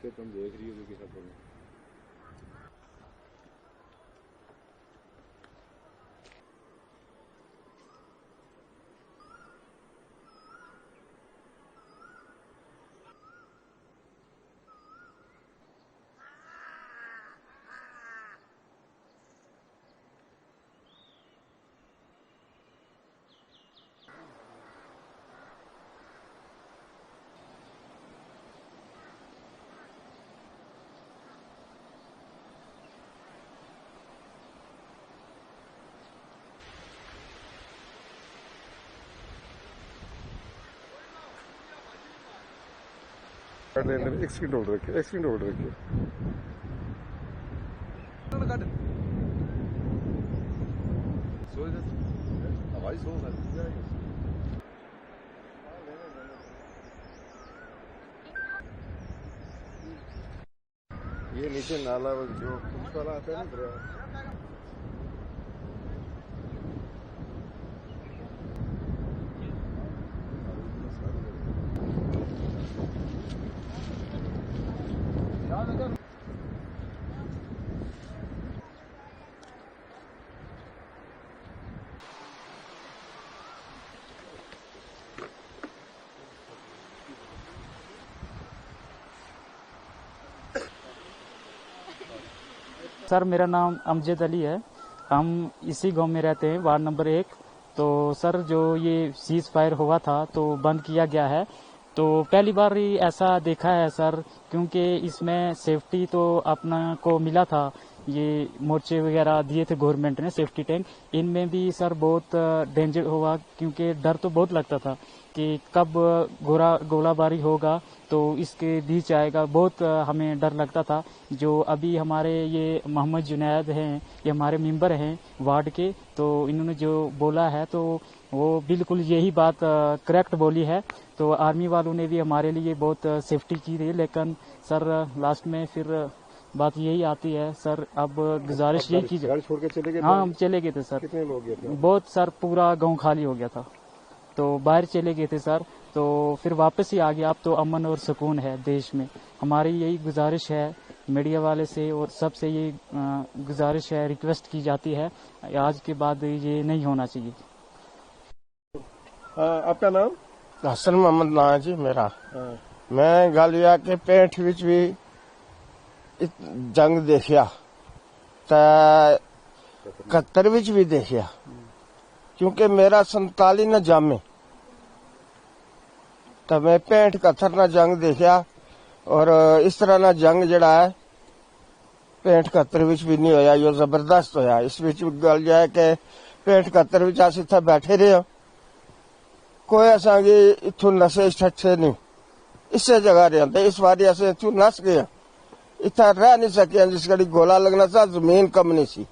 से तुम देख रही हो जो किसा बोलो। एक सेकंड होल्ड रखिए, एक सेकंड होल्ड रखिए। ये नीचे नाला जो पुलिस वाला आता है ना, सर मेरा नाम अमजद अली है। हम इसी गांव में रहते हैं, वार्ड नंबर 1। तो सर जो ये सीज फायर हुआ था तो बंद किया गया है। तो पहली बार ही ऐसा देखा है सर, क्योंकि इसमें सेफ्टी तो अपना को मिला था। ये मोर्चे वगैरह दिए थे गवर्नमेंट ने, सेफ्टी टैंक, इनमें भी सर बहुत डेंजर हुआ, क्योंकि डर तो बहुत लगता था कि कब गोलाबारी होगा तो इसके बीच आएगा। बहुत हमें डर लगता था। जो अभी हमारे ये मोहम्मद जुनैद हैं, ये हमारे मेंबर हैं वार्ड के, तो इन्होंने जो बोला है तो वो बिल्कुल यही बात करेक्ट बोली है। तो आर्मी वालों ने भी हमारे लिए बहुत सेफ्टी की थी, लेकिन सर लास्ट में फिर बात यही आती है सर, अब गुजारिश यही की जाए। छोड़ के चले गए? हाँ, हम चले गए थे सर। कितने लोग गए थे? बहुत सर, पूरा गांव खाली हो गया था, तो बाहर चले गए थे सर। तो फिर वापस ही आ गया। अब तो अमन और सुकून है देश में। हमारी यही गुजारिश है मीडिया वाले से, और सबसे ये गुजारिश है, रिक्वेस्ट की जाती है, आज के बाद ये नहीं होना चाहिए। आपका नाम? हसन मोहम्मद नाम है जी मेरा। मैं गालिया के पेंठ विच भी जंग देखिया, 71 विच भी देखिया, क्योंकि मेरा 47 न जामे, तो मैं 65-71 न जंग देखिया। और इस तरह ना जंग जड़ा है 65-71 विच भी नहीं होया, यो जबरदस्त होया। इस विच गल जाए कि 65-71 विच अस इत्थे बैठे रहे, कोई असांगी इत्थों नशे छे नहीं, इसे जगह रहे। इस बारी अस इत्थों नस गए, इतना रह नहीं सके। जिस घड़ी गोला लगना था जमीन कम नहीं सी,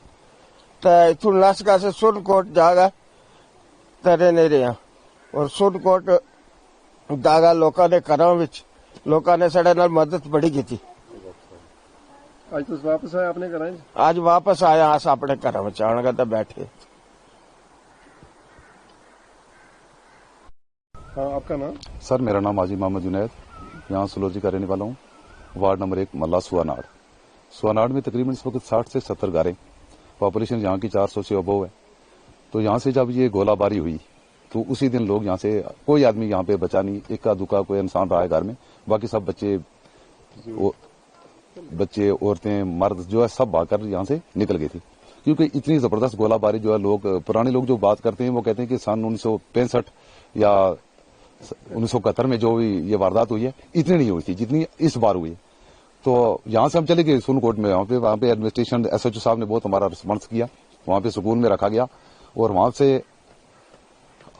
तो इतों नस का से सुरकोट जागा तरे नहीं रहा। और सुरकोट जागा लोगों ने घरों विच, लोगों ने साडे नाल मदद बड़ी की थी। आज तो वापस आए अपने घर? आज वापस आया अस अपने घरों में आने का तो बैठे। हाँ, आपका नाम? सर मेरा नाम हाजी मोहम्मद जुनैद, यहाँ सुलोजी का रहने वाला हूँ। वार्ड नंबर 1 मल्ला सुआनाड़ में तकरीबन इस वक्त 60 से 70 गारें, पॉपुलेशन यहाँ की 400 से अबव है। तो यहाँ से जब ये गोलाबारी हुई तो उसी दिन लोग यहाँ से, कोई आदमी यहाँ पे बचा नहीं, इक्का दुक्का कोई इंसान रहा है घर में, बाकी सब बच्चे औरतें मर्द जो है सब भागकर यहाँ से निकल गए थे, क्योंकि इतनी जबरदस्त गोलाबारी जो है। लोग पुराने लोग जो बात करते हैं वो कहते हैं कि सन 1965 या 1971 में जो भी ये वारदात हुई है इतनी नहीं हुई थी जितनी इस बार हुई है। तो यहाँ से हम चले गए सुनकोट में, वहाँ पे एडमिनिस्ट्रेशन एसएचओ साहब ने बहुत हमारा रिस्पॉन्स किया, वहाँ पे सुकून में रखा गया। और वहाँ से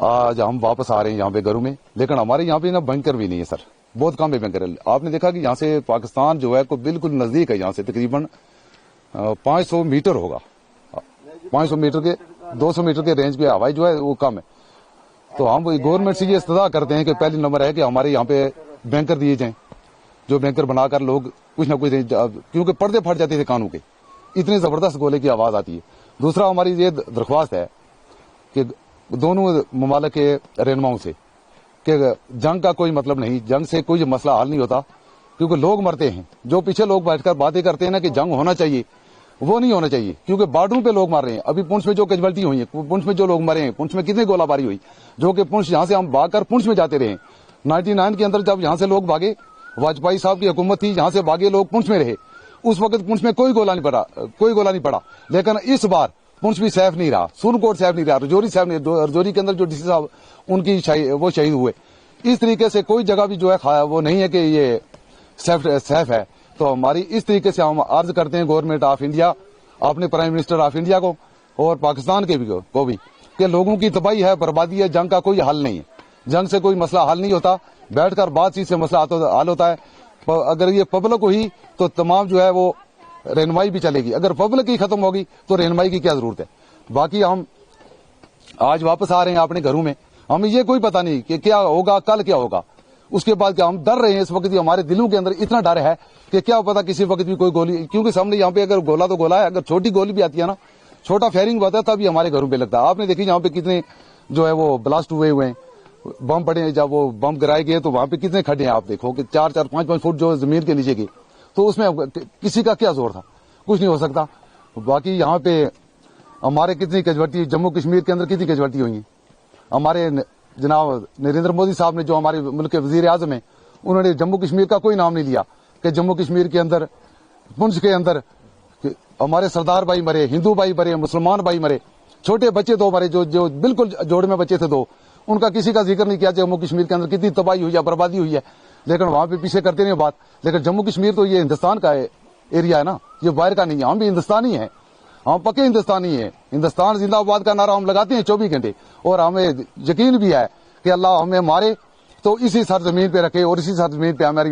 आज हम वापस आ रहे हैं यहाँ पे घरों में, लेकिन हमारे यहाँ पे ना बैंकर भी नहीं है सर, बहुत कम है बैंकर। आपने देखा कि यहाँ से पाकिस्तान जो है को बिल्कुल नजदीक है, यहाँ से तकरीबन 500 मीटर होगा, 500 मीटर के 200 मीटर के रेंज पे हवाई जो है वो कम है। तो हम गवर्नमेंट से ये इस्तदा करते हैं कि पहली नंबर है कि हमारे यहाँ पे बैंकर दिए जाएं, जो बैंकर बनाकर लोग कुछ ना कुछ, क्योंकि पर्दे फट जाते थे कानों के, इतनी जबरदस्त गोले की आवाज आती है। दूसरा हमारी ये दरख्वास्त है कि दोनों ममालिक के रहनुमाओं से कि जंग का कोई मतलब नहीं, जंग से कोई मसला हल नहीं होता, کیونکہ لوگ مرتے ہیں. جو پیچھے لوگ بیٹھ کر باتیں کرتے ہیں نا کہ جنگ ہونا چاہیے, وہ نہیں ہونا چاہیے, کیونکہ بارڈروں پہ لوگ مر رہے ہیں. ابھی پونچھ میں جو کیجوالٹی ہوئی ہے, پونچھ میں جو لوگ مرے ہیں, پونچھ میں کتنی گولہ باری ہوئی, جو کہ پونچھ یہاں سے ہم بھاگ کر پونچھ میں جاتے رہے. 99 کے اندر جب یہاں سے لوگ بھاگے, واجپئی صاحب کی حکومت تھی, یہاں سے بھاگے لوگ پونچھ میں رہے. اس وقت پونچھ میں کوئی گولہ نہیں پڑا. لیکن اس بار پونچھ بھی سیف نہیں رہا, سورنکوٹ سیف نہیں رہا, رجوری سیف نہیں رہا. رجوری کے اندر جو ڈی سی صاحب ان کی وہ شہید ہوئے. اس طریقے سے کوئی جگہ بھی جو ہے وہ نہیں ہے کہ یہ سیف ہے. تو ہماری اس طریقے سے ہم عرض کرتے ہیں گورنمنٹ آف انڈیا, اپنے پرائم منسٹر آف انڈیا کو اور پاکستان کے کو بھی, کہ لوگوں کی تباہی ہے, بربادی ہے, جنگ کا کوئی حل نہیں ہے. جنگ سے کوئی مسئلہ حل نہیں ہوتا, بیٹھ کر بات چیت سے مسئلہ حل ہوتا ہے. اگر یہ پبلک ہوئی تو تمام جو ہے وہ رہنمائی بھی چلے گی. اگر پبلک ہی ختم ہوگی تو رہنمائی کی کیا ضرورت ہے. باقی ہم آج واپس آ رہے ہیں اپنے گھروں میں, ہمیں یہ کوئی پتہ نہیں کہ کیا ہوگا, کل کیا ہوگا. اس کے بعد کیا ہم ڈر رہے ہیں اس وقت, ہمارے دلوں کے اندر اتنا ڈر ہے کہ کیا پتا کسی وقت بھی کوئی گولی, کیونکہ سامنے یہاں پہ اگر گولا تو گولا ہے, اگر چھوٹی گولی بھی آتی ہے نا, چھوٹا فائرنگ ہوتا ہے تب یہ ہمارے گھروں پہ لگتا ہے. آپ نے دیکھی یہاں پہ کتنے جو ہے وہ بلاسٹ ہوئے ہیں, بم پڑے ہیں. جب وہ بم گرائے گئے تو وہاں پہ کتنے کھڈے ہیں آپ دیکھو کہ 4-4, 5-5 فٹ جو زمین کے نیچے گئے. تو اس میں کسی کا کیا زور تھا, کچھ نہیں ہو سکتا. باقی یہاں پہ ہمارے کتنی کیجوالٹی, جموں کشمیر کے اندر کتنی کیجوالٹی ہوئی ہیں. ہمارے جناب نریندر مودی صاحب نے, جو ہمارے ملک کے وزیر اعظم ہیں, انہوں نے جموں کشمیر کا کوئی نام نہیں لیا کہ جموں کشمیر کے اندر, پنچ کے اندر ہمارے سردار بھائی مرے, ہندو بھائی مرے, مسلمان بھائی مرے, چھوٹے بچے 2 مرے, جو بالکل جوڑ میں بچے تھے 2, ان کا کسی کا ذکر نہیں کیا. جموں کشمیر کے اندر کتنی تباہی ہوئی ہے, بربادی ہوئی ہے, لیکن وہاں پہ پیچھے کرتے نہیں بات. لیکن جموں کشمیر تو یہ ہندوستان کا ایریا ہے نا, یہ باہر کا نہیں ہے. ہم بھی ہندوستانی ہیں, ہم پکے ہندوستانی ہیں. ہندوستان زندہ آباد کا نعرہ ہم لگاتے ہیں 24 گھنٹے, اور ہمیں یقین بھی ہے کہ اللہ ہمیں مارے تو اسی سرزمین پہ رکھے اور اسی سرزمین پہ ہماری